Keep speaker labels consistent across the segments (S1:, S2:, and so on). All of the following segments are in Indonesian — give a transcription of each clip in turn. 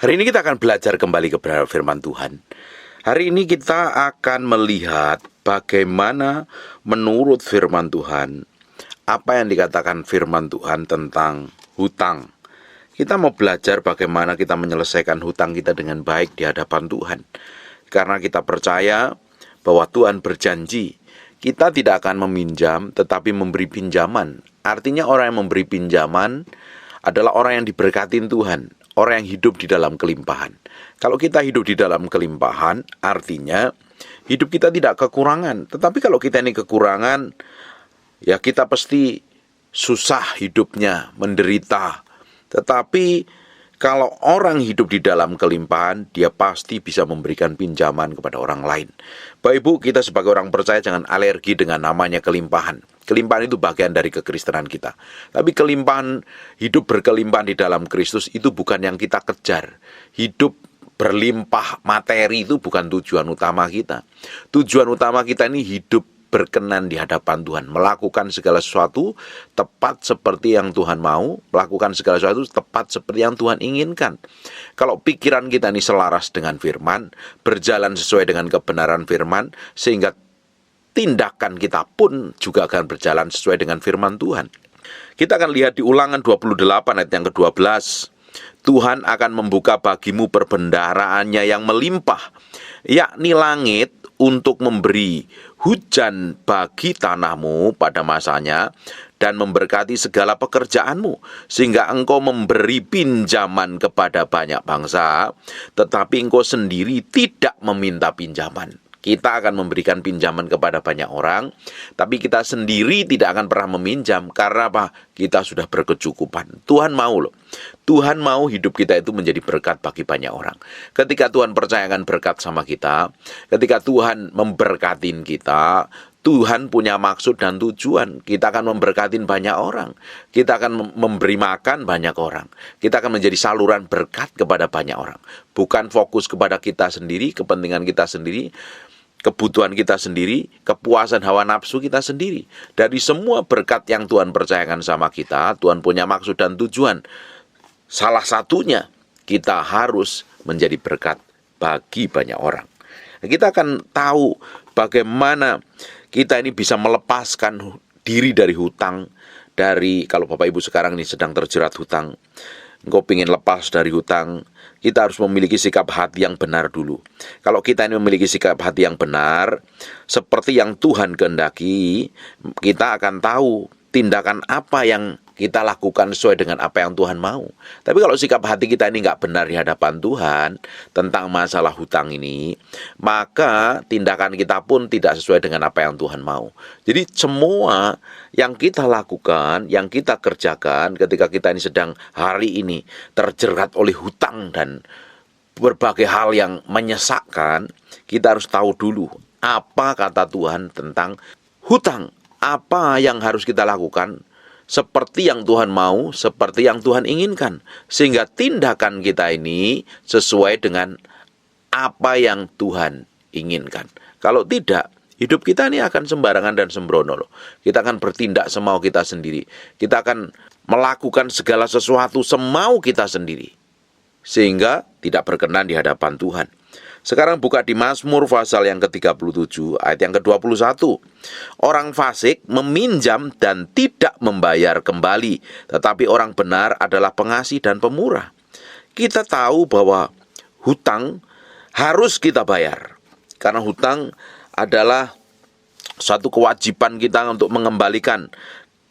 S1: Hari ini kita akan belajar kembali kepada firman Tuhan. Hari ini kita akan melihat bagaimana menurut firman Tuhan, apa yang dikatakan firman Tuhan tentang hutang. Kita mau belajar bagaimana kita menyelesaikan hutang kita dengan baik di hadapan Tuhan. Karena kita percaya bahwa Tuhan berjanji, kita tidak akan meminjam tetapi memberi pinjaman. Artinya orang yang memberi pinjaman adalah orang yang diberkatin Tuhan, orang yang hidup di dalam kelimpahan. Kalau kita hidup di dalam kelimpahan, artinya hidup kita tidak kekurangan. Tetapi kalau kita ini kekurangan, ya kita pasti susah hidupnya, menderita. Tetapi kalau orang hidup di dalam kelimpahan, dia pasti bisa memberikan pinjaman kepada orang lain. Bapak Ibu, kita sebagai orang percaya jangan alergi dengan namanya kelimpahan. Kelimpahan itu bagian dari kekristenan kita. Tapi kelimpahan, hidup berkelimpahan di dalam Kristus itu bukan yang kita kejar. Hidup berlimpah materi itu bukan tujuan utama kita. Tujuan utama kita ini hidup berkenan di hadapan Tuhan, melakukan segala sesuatu tepat seperti yang Tuhan mau, melakukan segala sesuatu tepat seperti yang Tuhan inginkan. Kalau pikiran kita ini selaras dengan firman, berjalan sesuai dengan kebenaran firman, sehingga tindakan kita pun juga akan berjalan sesuai dengan firman Tuhan. Kita akan lihat di Ulangan 28 ayat yang ke-12. Tuhan akan membuka bagimu perbendaharaannya yang melimpah, yakni langit, untuk memberi hujan bagi tanahmu pada masanya dan memberkati segala pekerjaanmu, sehingga engkau memberi pinjaman kepada banyak bangsa, tetapi engkau sendiri tidak meminta pinjaman. Kita akan memberikan pinjaman kepada banyak orang, tapi kita sendiri tidak akan pernah meminjam. Karena apa? Kita sudah berkecukupan. Tuhan mau loh. Tuhan mau hidup kita itu menjadi berkat bagi banyak orang. Ketika Tuhan percayakan berkat sama kita, ketika Tuhan memberkatin kita, Tuhan punya maksud dan tujuan. Kita akan memberkatin banyak orang. Kita akan memberi makan banyak orang. Kita akan menjadi saluran berkat kepada banyak orang. Bukan fokus kepada kita sendiri, kepentingan kita sendiri, kebutuhan kita sendiri, kepuasan hawa nafsu kita sendiri. Dari semua berkat yang Tuhan percayakan sama kita, Tuhan punya maksud dan tujuan. Salah satunya, kita harus menjadi berkat bagi banyak orang. Kita akan tahu bagaimana kita ini bisa melepaskan diri dari hutang. Kalau Bapak Ibu sekarang ini sedang terjerat hutang, engkau ingin lepas dari hutang, kita harus memiliki sikap hati yang benar dulu. Kalau kita ini memiliki sikap hati yang benar, seperti yang Tuhan kehendaki, kita akan tahu tindakan apa yang kita lakukan sesuai dengan apa yang Tuhan mau. Tapi kalau sikap hati kita ini nggak benar di hadapan Tuhan tentang masalah hutang ini, maka tindakan kita pun tidak sesuai dengan apa yang Tuhan mau. Jadi semua yang kita lakukan, yang kita kerjakan ketika kita ini sedang hari ini terjerat oleh hutang dan berbagai hal yang menyesakkan, kita harus tahu dulu apa kata Tuhan tentang hutang. Apa yang harus kita lakukan seperti yang Tuhan mau, seperti yang Tuhan inginkan, sehingga tindakan kita ini sesuai dengan apa yang Tuhan inginkan. Kalau tidak, hidup kita ini akan sembarangan dan sembrono loh. Kita akan bertindak semau kita sendiri. Kita akan melakukan segala sesuatu semau kita sendiri, sehingga tidak berkenan di hadapan Tuhan. Sekarang buka di Mazmur pasal yang ke-37 ayat yang ke-21. Orang fasik meminjam dan tidak membayar kembali, tetapi orang benar adalah pengasih dan pemurah. Kita tahu bahwa hutang harus kita bayar, karena hutang adalah satu kewajiban kita untuk mengembalikan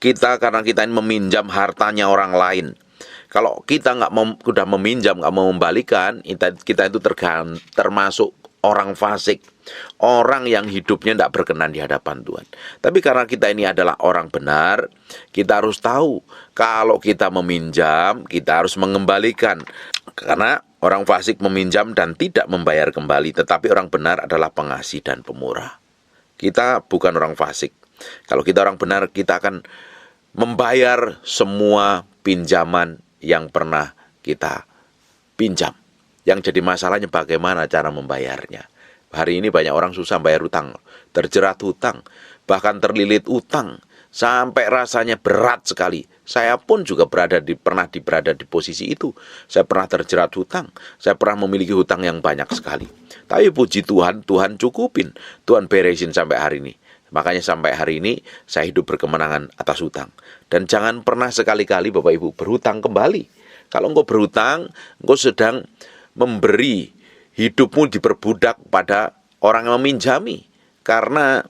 S1: kita, karena kita ini meminjam hartanya orang lain. Kalau kita sudah meminjam, nggak mau membalikan, kita itu termasuk orang fasik, orang yang hidupnya tidak berkenan di hadapan Tuhan. Tapi karena kita ini adalah orang benar, kita harus tahu kalau kita meminjam, kita harus mengembalikan. Karena orang fasik meminjam dan tidak membayar kembali, tetapi orang benar adalah pengasih dan pemurah. Kita bukan orang fasik. Kalau kita orang benar, kita akan membayar semua pinjaman yang pernah kita pinjam. Yang jadi masalahnya bagaimana cara membayarnya. Hari ini banyak orang susah bayar hutang, terjerat hutang, bahkan terlilit utang, sampai rasanya berat sekali. Saya pun juga pernah berada di posisi itu. Saya pernah terjerat hutang, saya pernah memiliki hutang yang banyak sekali. Tapi puji Tuhan, Tuhan cukupin, Tuhan beresin sampai hari ini. Makanya sampai hari ini saya hidup berkemenangan atas hutang. Dan jangan pernah sekali-kali Bapak Ibu berhutang kembali. Kalau engkau berhutang, engkau sedang memberi hidupmu diperbudak pada orang yang meminjami. Karena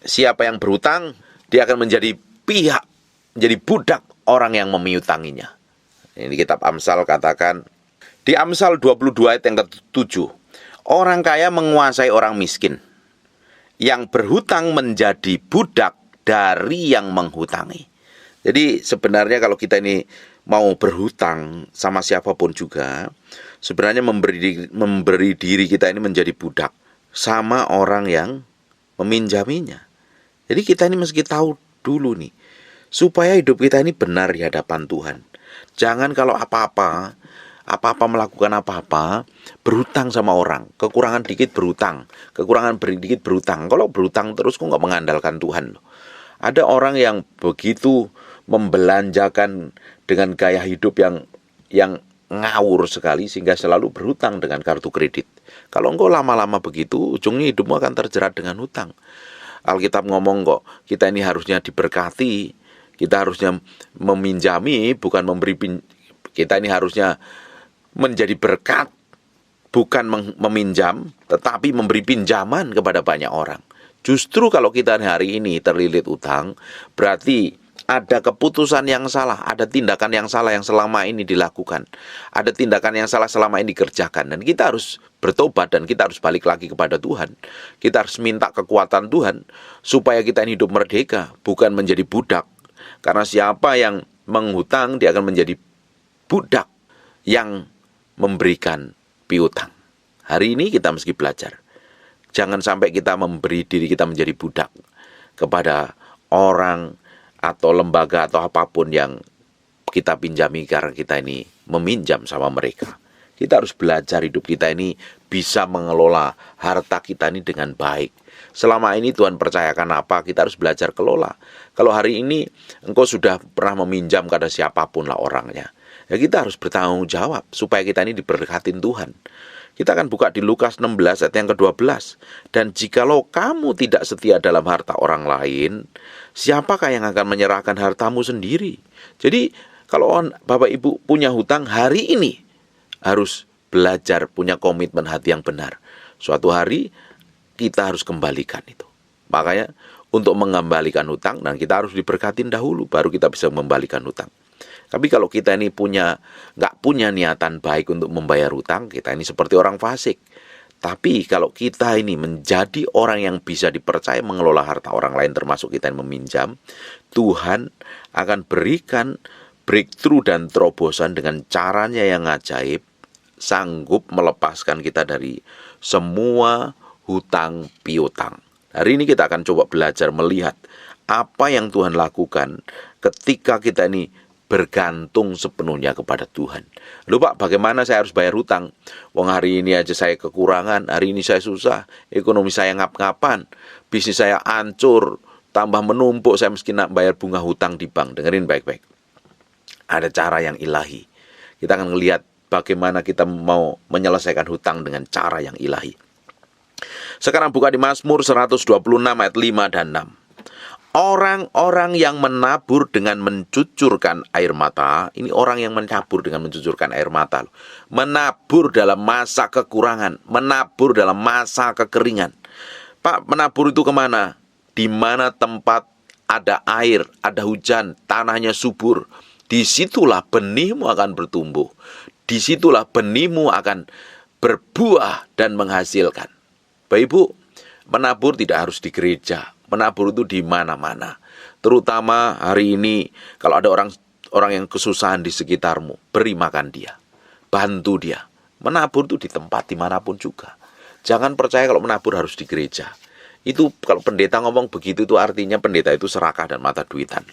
S1: siapa yang berhutang, dia akan menjadi pihak, menjadi budak orang yang memiutanginya. Ini kitab Amsal katakan, di Amsal 22 ayat yang ke-7, orang kaya menguasai orang miskin, yang berhutang menjadi budak dari yang menghutangi. Jadi sebenarnya kalau kita ini mau berhutang sama siapapun juga, sebenarnya memberi diri kita ini menjadi budak sama orang yang meminjaminya. Jadi kita ini mesti tahu dulu nih, supaya hidup kita ini benar di hadapan Tuhan. Jangan kalau apa-apa melakukan apa-apa, berhutang sama orang. Kekurangan dikit berhutang, kekurangan dikit berhutang. Kalau berhutang terus kok nggak mengandalkan Tuhan. Ada orang yang begitu membelanjakan dengan gaya hidup yang ngawur sekali, sehingga selalu berhutang dengan kartu kredit. Kalau engkau lama-lama begitu, ujungnya hidupmu akan terjerat dengan hutang. Alkitab ngomong kok, kita ini harusnya diberkati, kita harusnya meminjami, bukan memberi. Kita ini harusnya menjadi berkat, bukan meminjam, tetapi memberi pinjaman kepada banyak orang. Justru kalau kita hari ini terlilit utang, berarti ada keputusan yang salah, ada tindakan yang salah yang selama ini dilakukan, ada tindakan yang salah selama ini dikerjakan, dan kita harus bertobat dan kita harus balik lagi kepada Tuhan. Kita harus minta kekuatan Tuhan supaya kita ini hidup merdeka, bukan menjadi budak. Karena siapa yang menghutang, dia akan menjadi budak yang memberikan piutang. Hari ini kita mesti belajar, jangan sampai kita memberi diri kita menjadi budak kepada orang atau lembaga atau apapun yang kita pinjami, karena kita ini meminjam sama mereka. Kita harus belajar hidup kita ini bisa mengelola harta kita ini dengan baik. Selama ini Tuhan percayakan apa, kita harus belajar kelola. Kalau hari ini engkau sudah pernah meminjam kepada siapapun lah orangnya, ya kita harus bertanggung jawab supaya kita ini diberkatin Tuhan. Kita akan buka di Lukas 16 ayat yang ke-12. Dan jikalau kamu tidak setia dalam harta orang lain, siapakah yang akan menyerahkan hartamu sendiri? Jadi kalau Bapak Ibu punya hutang hari ini, harus belajar punya komitmen hati yang benar. Suatu hari kita harus kembalikan itu. Makanya untuk mengembalikan hutang, dan kita harus diberkatin dahulu, baru kita bisa membalikan hutang. Tapi kalau kita ini nggak punya niatan baik untuk membayar hutang, kita ini seperti orang fasik. Tapi kalau kita ini menjadi orang yang bisa dipercaya mengelola harta orang lain, termasuk kita yang meminjam, Tuhan akan berikan breakthrough dan terobosan dengan caranya yang ajaib, sanggup melepaskan kita dari semua hutang piutang. Hari ini kita akan coba belajar melihat apa yang Tuhan lakukan ketika kita ini bergantung sepenuhnya kepada Tuhan. Lalu Pak, bagaimana saya harus bayar hutang? Wong hari ini aja saya kekurangan, hari ini saya susah, ekonomi saya ngap-ngapan, bisnis saya hancur, tambah menumpuk, saya mesti nak bayar bunga hutang di bank. Dengerin baik-baik. Ada cara yang ilahi. Kita akan melihat bagaimana kita mau menyelesaikan hutang dengan cara yang ilahi. Sekarang buka di Mazmur 126 ayat 5 dan 6. Orang-orang yang menabur dengan mencucurkan air mata, ini orang yang menabur dengan mencucurkan air mata. Menabur dalam masa kekurangan, menabur dalam masa kekeringan. Pak, menabur itu kemana? Di mana tempat ada air, ada hujan, tanahnya subur. Disitulah benihmu akan bertumbuh. Disitulah benihmu akan berbuah dan menghasilkan. Bapak Ibu, menabur tidak harus di gereja. Menabur itu di mana-mana. Terutama hari ini kalau ada orang yang kesusahan di sekitarmu, beri makan dia, bantu dia. Menabur itu di tempat dimanapun juga. Jangan percaya kalau menabur harus di gereja. Itu kalau pendeta ngomong begitu, itu artinya pendeta itu serakah dan mata duitan.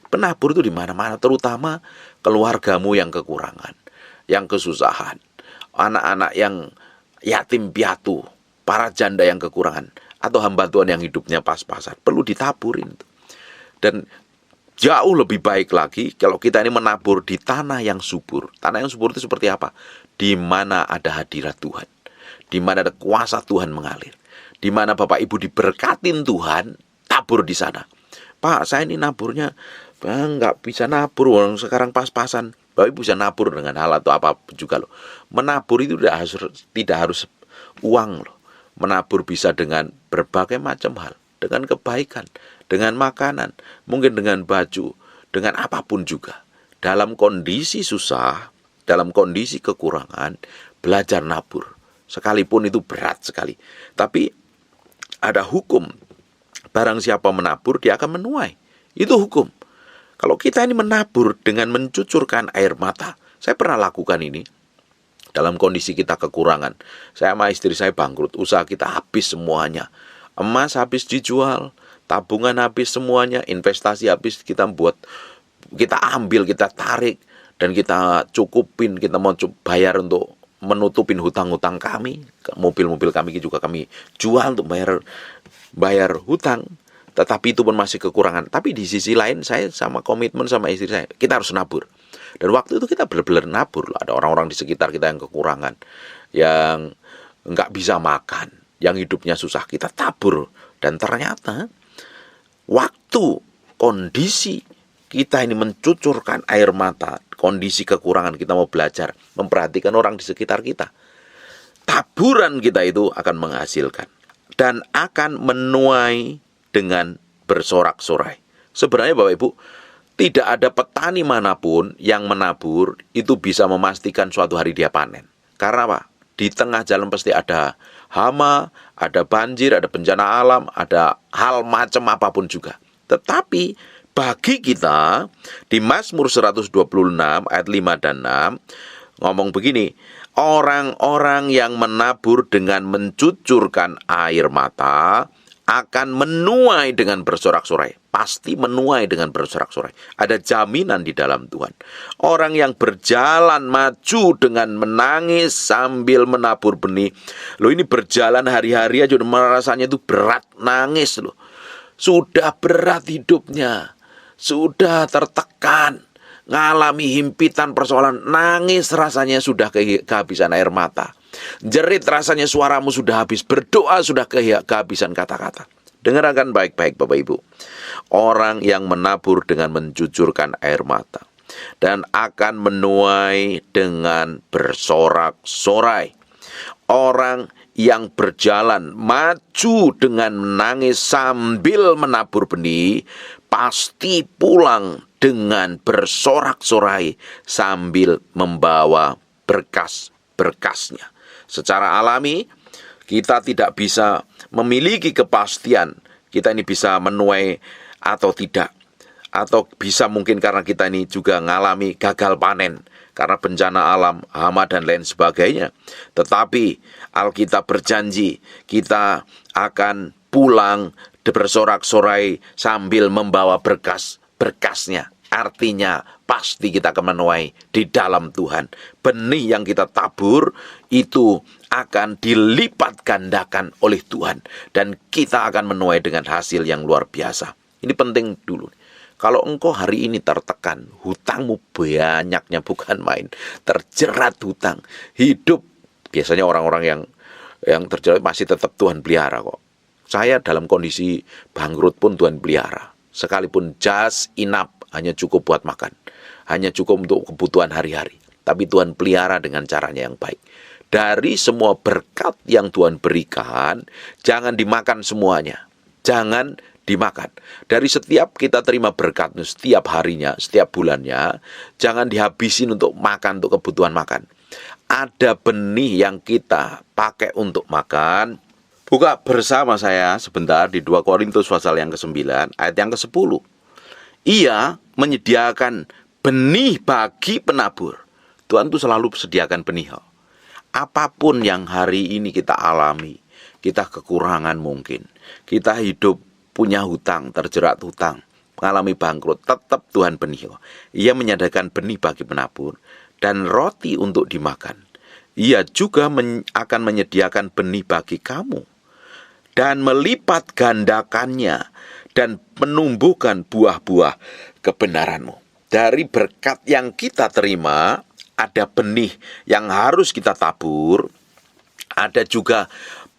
S1: Penabur itu di mana-mana, terutama keluargamu yang kekurangan, yang kesusahan, anak-anak yang yatim piatu, para janda yang kekurangan, atau hamba Tuhan yang hidupnya pas-pasan, perlu ditaburin. Dan jauh lebih baik lagi kalau kita ini menabur di tanah yang subur. Tanah yang subur itu seperti apa? Di mana ada hadirat Tuhan, di mana ada kuasa Tuhan mengalir, di mana Bapak Ibu diberkatin Tuhan, tabur di sana. Pak, saya ini naburnya nggak bisa nabur, orang sekarang pas-pasan. Bapak Ibu bisa nabur dengan hal atau apa juga loh. Menabur itu tidak harus uang loh. Menabur bisa dengan berbagai macam hal, dengan kebaikan, dengan makanan, mungkin dengan baju, dengan apapun juga. Dalam kondisi susah, dalam kondisi kekurangan, belajar nabur. Sekalipun itu berat sekali. Tapi ada hukum. Barang siapa menabur, dia akan menuai. Itu hukum. Kalau kita ini menabur dengan mencucurkan air mata, saya pernah lakukan ini dalam kondisi kita kekurangan. Saya sama istri saya bangkrut, usaha kita habis semuanya. Emas habis dijual, tabungan habis semuanya, investasi habis kita ambil, kita tarik, dan kita cukupin, kita mau bayar untuk menutupin hutang-hutang kami. Mobil-mobil kami juga kami jual untuk bayar hutang. Tetapi itu pun masih kekurangan. Tapi di sisi lain saya sama komitmen sama istri saya, kita harus nabur. Dan waktu itu kita benar-benar nabur. Ada orang-orang di sekitar kita yang kekurangan, yang nggak bisa makan, yang hidupnya susah, kita tabur. Dan ternyata waktu kondisi kita ini mencucurkan air mata, kondisi kekurangan, kita mau belajar, memperhatikan orang di sekitar kita, taburan kita itu akan menghasilkan dan akan menuai dengan bersorak-sorai. Sebenarnya Bapak Ibu, tidak ada petani manapun yang menabur itu bisa memastikan suatu hari dia panen. Karena apa? Di tengah jalan pasti ada hama, ada banjir, ada bencana alam, ada hal macam apapun juga. Tetapi bagi kita di Mazmur 126 ayat 5 dan 6 ngomong begini, orang-orang yang menabur dengan mencucurkan air mata akan menuai dengan bersorak-sorai. Pasti menuai dengan bersorak-sorai. Ada jaminan di dalam Tuhan. Orang yang berjalan maju dengan menangis sambil menabur benih. Loh, ini berjalan hari-hari aja merasanya itu berat, nangis loh. Sudah berat hidupnya. Sudah tertekan. Ngalami himpitan persoalan. Nangis rasanya sudah kehabisan air mata. Jerit rasanya suaramu sudah habis. Berdoa sudah kehabisan kata-kata. Dengarkan baik-baik Bapak Ibu. Orang yang menabur dengan mencucurkan air mata dan akan menuai dengan bersorak-sorai. Orang yang berjalan maju dengan menangis sambil menabur benih pasti pulang dengan bersorak-sorai sambil membawa berkas-berkasnya. Secara alami kita tidak bisa memiliki kepastian kita ini bisa menuai atau tidak. Atau bisa mungkin karena kita ini juga mengalami gagal panen karena bencana alam, hama dan lain sebagainya. Tetapi Alkitab berjanji kita akan pulang bersorak-sorai sambil membawa berkasnya. Artinya pasti kita akan menuai di dalam Tuhan. Benih yang kita tabur itu akan dilipat gandakan oleh Tuhan. Dan kita akan menuai dengan hasil yang luar biasa. Ini penting dulu. Kalau engkau hari ini tertekan, hutangmu banyaknya bukan main. Terjerat hutang. Hidup, biasanya orang-orang yang terjerat masih tetap Tuhan pelihara kok. Saya dalam kondisi bangkrut pun Tuhan pelihara. Sekalipun just enough, hanya cukup buat makan. Hanya cukup untuk kebutuhan hari-hari. Tapi Tuhan pelihara dengan caranya yang baik. Dari semua berkat yang Tuhan berikan, jangan dimakan semuanya. Jangan dimakan. Dari setiap kita terima berkat, setiap harinya, setiap bulannya, jangan dihabisin untuk makan, untuk kebutuhan makan. Ada benih yang kita pakai untuk makan. Buka bersama saya sebentar di 2 Korintus pasal yang ke-9, ayat yang ke-10. Ia menyediakan benih bagi penabur. Tuhan itu selalu sediakan benih. Apapun yang hari ini kita alami, kita kekurangan mungkin, kita hidup punya hutang, terjerat hutang, mengalami bangkrut, tetap Tuhan benih. Ia menyediakan benih bagi penabur dan roti untuk dimakan. Ia juga akan menyediakan benih bagi kamu dan melipat gandakannya dan menumbuhkan buah-buah kebenaran-Mu. Dari berkat yang kita terima, ada benih yang harus kita tabur, ada juga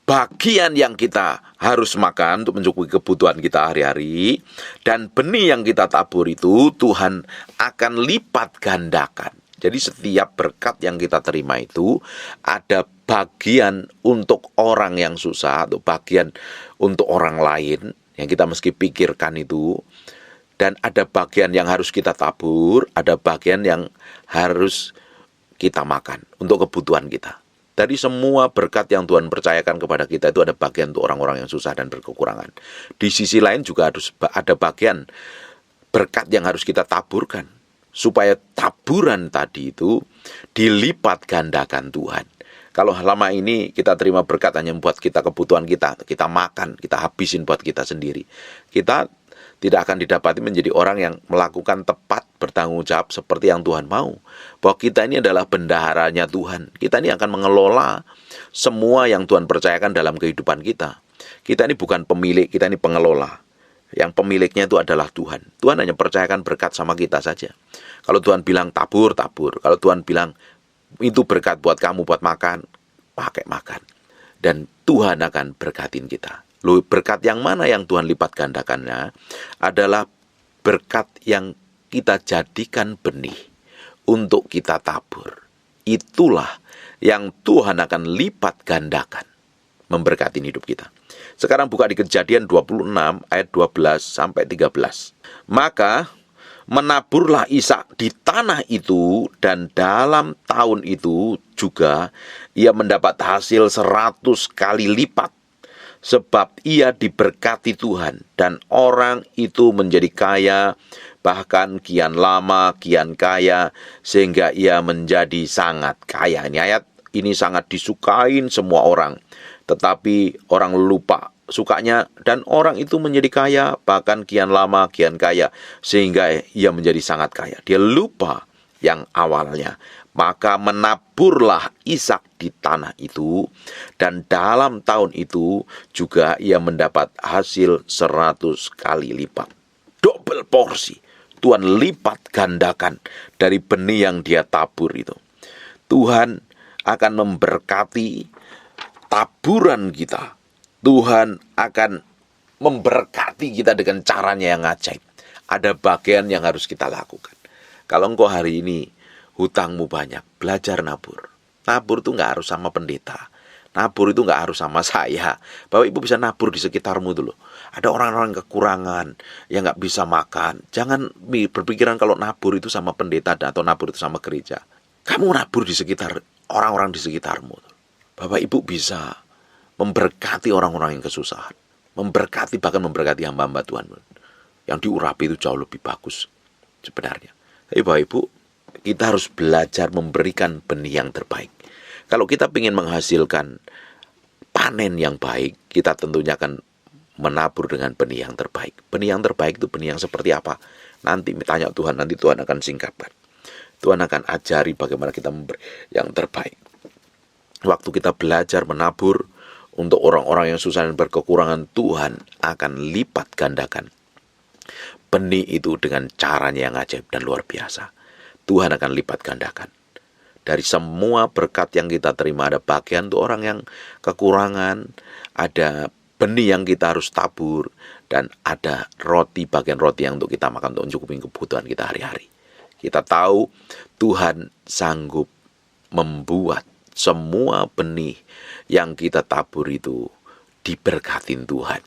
S1: bagian yang kita harus makan untuk mencukupi kebutuhan kita hari-hari, dan benih yang kita tabur itu Tuhan akan lipat gandakan. Jadi setiap berkat yang kita terima itu ada bagian untuk orang yang susah, atau bagian untuk orang lain yang kita mesti pikirkan itu. Dan ada bagian yang harus kita tabur, ada bagian yang harus kita makan untuk kebutuhan kita. Dari semua berkat yang Tuhan percayakan kepada kita itu ada bagian untuk orang-orang yang susah dan berkekurangan. Di sisi lain juga harus ada bagian berkat yang harus kita taburkan, supaya taburan tadi itu dilipat gandakan Tuhan. Kalau lama ini kita terima berkat hanya buat kita kebutuhan kita makan, kita habisin buat kita sendiri, kita tidak akan didapati menjadi orang yang melakukan tepat bertanggung jawab seperti yang Tuhan mau. Bahwa kita ini adalah bendaharanya Tuhan. Kita ini akan mengelola semua yang Tuhan percayakan dalam kehidupan kita. Kita ini bukan pemilik, kita ini pengelola. Yang pemiliknya itu adalah Tuhan. Tuhan hanya percayakan berkat sama kita saja. Kalau Tuhan bilang tabur, tabur. Kalau Tuhan bilang itu berkat buat kamu, buat makan, pakai makan. Dan Tuhan akan berkatin kita. Loh, berkat yang mana yang Tuhan lipat gandakannya? Adalah berkat yang kita jadikan benih untuk kita tabur. Itulah yang Tuhan akan lipat gandakan, memberkati hidup kita. Sekarang buka di Kejadian 26 ayat 12 sampai 13. Maka menaburlah Ishak di tanah itu, dan dalam tahun itu juga ia mendapat hasil 100 kali lipat. Sebab ia diberkati Tuhan, dan orang itu menjadi kaya, bahkan kian lama kian kaya, sehingga ia menjadi sangat kaya. Ini ayat ini sangat disukain semua orang, tetapi orang lupa sukanya, dan orang itu menjadi kaya, bahkan kian lama kian kaya, sehingga ia menjadi sangat kaya. Dia lupa yang awalnya. Maka menaburlah Ishak di tanah itu, dan dalam tahun itu juga ia mendapat hasil 100 kali lipat. Double porsi. Tuhan lipat gandakan dari benih yang dia tabur itu. Tuhan akan memberkati taburan kita. Tuhan akan memberkati kita dengan caranya yang ajaib. Ada bagian yang harus kita lakukan. Kalau engkau hari ini hutangmu banyak, belajar nabur. Nabur itu nggak harus sama pendeta. Nabur itu nggak harus sama saya. Bapak Ibu bisa nabur di sekitarmu dulu. Ada orang-orang kekurangan yang nggak bisa makan. Jangan berpikiran kalau nabur itu sama pendeta atau nabur itu sama gereja. Kamu nabur di sekitar orang-orang di sekitarmu. Bapak Ibu bisa memberkati orang-orang yang kesusahan. Memberkati, bahkan memberkati hamba-hamba Tuhan. Yang diurapi itu jauh lebih bagus sebenarnya. Tapi Bapak Ibu, kita harus belajar memberikan benih yang terbaik. Kalau kita ingin menghasilkan panen yang baik, kita tentunya akan menabur dengan benih yang terbaik. Benih yang terbaik itu benih yang seperti apa? Nanti tanya Tuhan, nanti Tuhan akan singkapkan. Tuhan akan ajari bagaimana kita memberi yang terbaik. Waktu kita belajar menabur untuk orang-orang yang susah dan berkekurangan, Tuhan akan lipat gandakan benih itu dengan caranya yang ajaib dan luar biasa. Tuhan akan lipat gandakan. Dari semua berkat yang kita terima, ada bagian untuk orang yang kekurangan, ada benih yang kita harus tabur, dan ada roti, bagian roti yang untuk kita makan untuk mencukupi kebutuhan kita hari-hari. Kita tahu Tuhan sanggup membuat semua benih yang kita tabur itu diberkatin Tuhan.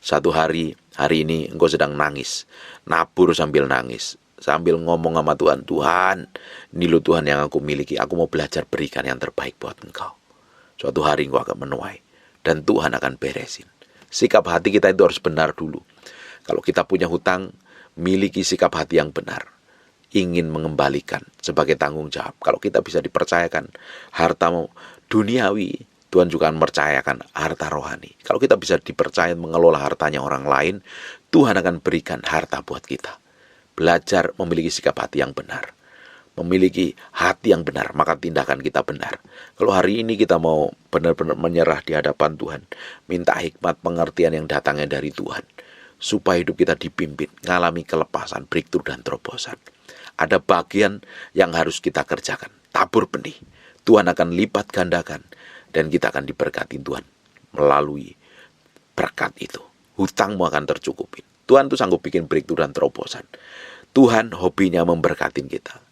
S1: Satu hari ini engkau sedang nangis, nabur sambil nangis, sambil ngomong sama Tuhan, Tuhan, ini loh Tuhan yang aku miliki, aku mau belajar berikan yang terbaik buat engkau. Suatu hari engkau akan menuai, dan Tuhan akan beresin. Sikap hati kita itu harus benar dulu. Kalau kita punya hutang, miliki sikap hati yang benar. Ingin mengembalikan sebagai tanggung jawab. Kalau kita bisa dipercayakan hartamu duniawi, Tuhan juga akan mempercayakan harta rohani. Kalau kita bisa dipercaya mengelola hartanya orang lain, Tuhan akan berikan harta buat kita. Belajar memiliki sikap hati yang benar. Memiliki hati yang benar, maka tindakan kita benar. Kalau hari ini kita mau benar-benar menyerah di hadapan Tuhan, minta hikmat pengertian yang datangnya dari Tuhan, supaya hidup kita dipimpin, mengalami kelepasan, breakthrough, dan terobosan. Ada bagian yang harus kita kerjakan. Tabur benih. Tuhan akan lipat gandakan. Dan kita akan diberkati Tuhan melalui berkat itu. Hutangmu akan tercukupi. Tuhan tuh sanggup bikin breakthrough dan terobosan. Tuhan hobinya memberkatin kita.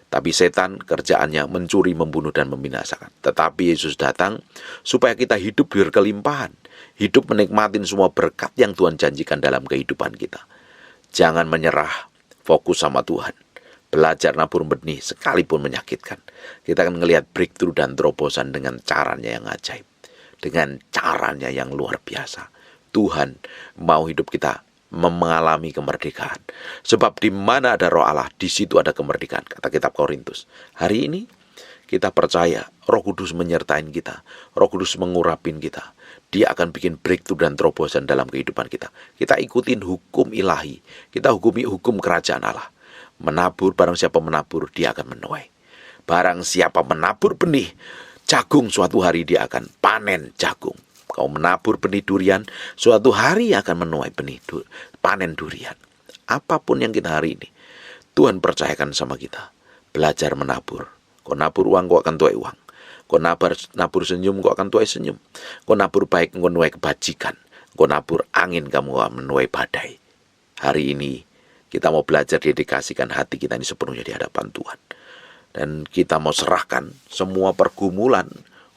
S1: Tapi setan kerjaannya mencuri, membunuh, dan membinasakan. Tetapi Yesus datang supaya kita hidup berkelimpahan. Hidup menikmatin semua berkat yang Tuhan janjikan dalam kehidupan kita. Jangan menyerah, fokus sama Tuhan. Belajar nabur benih sekalipun menyakitkan. Kita akan melihat breakthrough dan terobosan dengan caranya yang ajaib. Dengan caranya yang luar biasa. Tuhan mau hidup kita mengalami kemerdekaan. Sebab di mana ada Roh Allah, di situ ada kemerdekaan, kata kitab Korintus. Hari ini kita percaya Roh Kudus menyertai kita. Roh Kudus mengurapin kita. Dia akan bikin breakthrough dan terobosan dalam kehidupan kita. Kita ikutin hukum ilahi. Kita hukumi hukum kerajaan Allah. Menabur, barang siapa menabur, dia akan menuai. Barang siapa menabur benih jagung, suatu hari dia akan panen jagung. Kau menabur benih durian, suatu hari akan menuai panen durian. Apapun yang kita hari ini, Tuhan percayakan sama kita. Belajar menabur. Kau nabur uang, kau akan tuai uang. Kau nabur senyum, kau akan tuai senyum. Kau nabur baik, kau menuai kebajikan. Kau nabur angin, kamu akan menuai badai. Hari ini, kita mau belajar dedikasikan hati kita ini sepenuhnya di hadapan Tuhan. Dan kita mau serahkan semua pergumulan,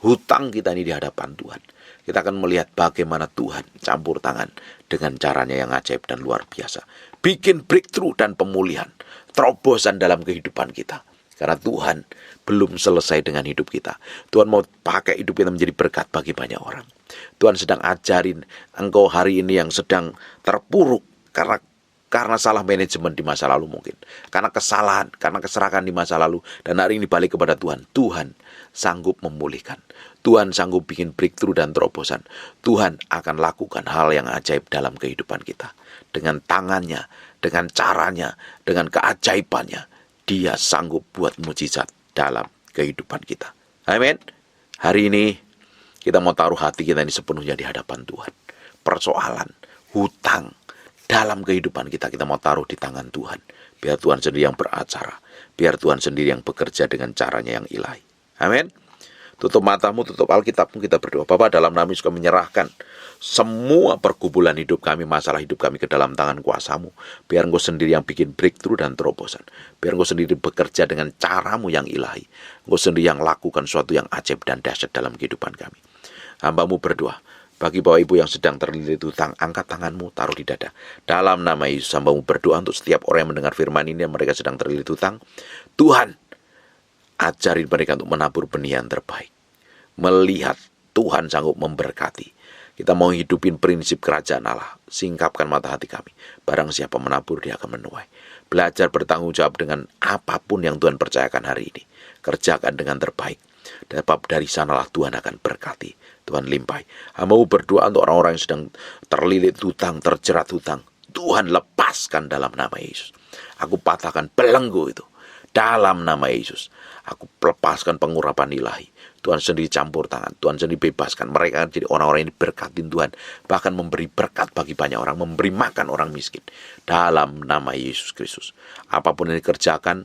S1: hutang kita ini di hadapan Tuhan. Kita akan melihat bagaimana Tuhan campur tangan dengan caranya yang ajaib dan luar biasa. Bikin breakthrough dan pemulihan, terobosan dalam kehidupan kita. Karena Tuhan belum selesai dengan hidup kita. Tuhan mau pakai hidup kita menjadi berkat bagi banyak orang. Tuhan sedang ajarin engkau hari ini yang sedang terpuruk karena salah manajemen di masa lalu mungkin. Karena kesalahan, karena keserakan di masa lalu. Dan hari ini balik kepada Tuhan. Tuhan sanggup memulihkan. Tuhan sanggup bikin breakthrough dan terobosan. Tuhan akan lakukan hal yang ajaib dalam kehidupan kita. Dengan tangannya, dengan caranya, dengan keajaibannya. Dia sanggup buat mujizat dalam kehidupan kita. Amin. Hari ini kita mau taruh hati kita ini sepenuhnya di hadapan Tuhan. Persoalan, hutang, dalam kehidupan kita mau taruh di tangan Tuhan. Biar Tuhan sendiri yang beracara. Biar Tuhan sendiri yang bekerja dengan caranya yang ilahi. Amin. Tutup matamu, tutup Alkitabmu, kita berdoa. Bapa, dalam nama Yesus kami menyerahkan semua pergumulan hidup kami, masalah hidup kami ke dalam tangan kuasa-Mu. Biar Engkau sendiri yang bikin breakthrough dan terobosan. Biar Engkau sendiri bekerja dengan caramu yang ilahi. Engkau sendiri yang lakukan sesuatu yang ajaib dan dahsyat dalam kehidupan kami. Hamba-Mu berdoa. Bagi bapak ibu yang sedang terlilit hutang, angkat tanganmu, taruh di dada. Dalam nama Yesus, hamba-Mu berdoa untuk setiap orang yang mendengar firman ini, yang mereka sedang terlilit hutang. Tuhan, ajarin mereka untuk menabur benih yang terbaik. Melihat Tuhan sanggup memberkati. Kita mau hidupin prinsip kerajaan Allah. Singkapkan mata hati kami. Barang siapa menabur, dia akan menuai. Belajar bertanggung jawab dengan apapun yang Tuhan percayakan hari ini. Kerjakan dengan terbaik. Sebab dari sanalah Tuhan akan berkati. Tuhan limpahi. Hamba-Mu berdoa untuk orang-orang yang sedang terlilit hutang, terjerat hutang. Tuhan lepaskan dalam nama Yesus. Aku patahkan belenggu itu. Dalam nama Yesus. Aku lepaskan pengurapan ilahi. Tuhan sendiri campur tangan. Tuhan sendiri bebaskan. Mereka jadi orang-orang yang diberkatin Tuhan. Bahkan memberi berkat bagi banyak orang. Memberi makan orang miskin. Dalam nama Yesus Kristus. Apapun yang dikerjakan,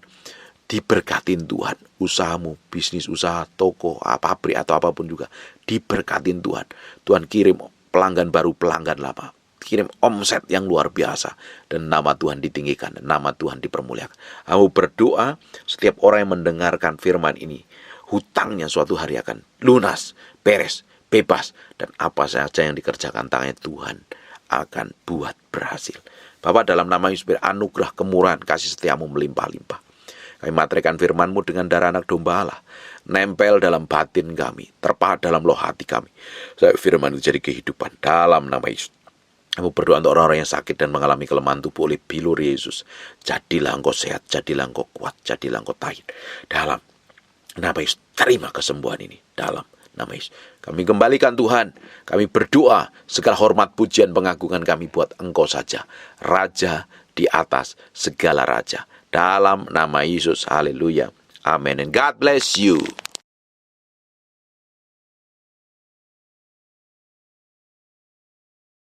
S1: diberkatin Tuhan. Usahamu, bisnis usaha, toko, pabrik atau apapun juga. Diberkatin Tuhan. Tuhan kirim pelanggan baru, pelanggan lama. Kirim omset yang luar biasa. Dan nama Tuhan ditinggikan. Dan nama Tuhan dipermuliakan. Aku berdoa setiap orang yang mendengarkan firman ini. Hutangnya suatu hari akan lunas, beres, bebas. Dan apa saja yang dikerjakan tangannya Tuhan akan buat berhasil. Bapak, dalam nama Yesus, anugerah kemurahan kasih setiamu melimpah-limpah. Kami materaikan firman-Mu dengan darah anak domba Allah. Nempel dalam batin kami. Terpahat dalam loh hati kami. Firman itu jadi kehidupan. Dalam nama Yesus. Kamu berdoa untuk orang-orang yang sakit dan mengalami kelemahan tubuh oleh bilur Yesus. Jadilah engkau sehat. Jadilah engkau kuat. Jadilah engkau tahin. Dalam nama Yesus. Terima kesembuhan ini. Dalam nama Yesus. Kami kembalikan Tuhan. Kami berdoa. Segala hormat, pujian, pengagungan kami buat engkau saja. Raja di atas segala raja. Dalam nama Yesus, haleluya, amin. And God bless you.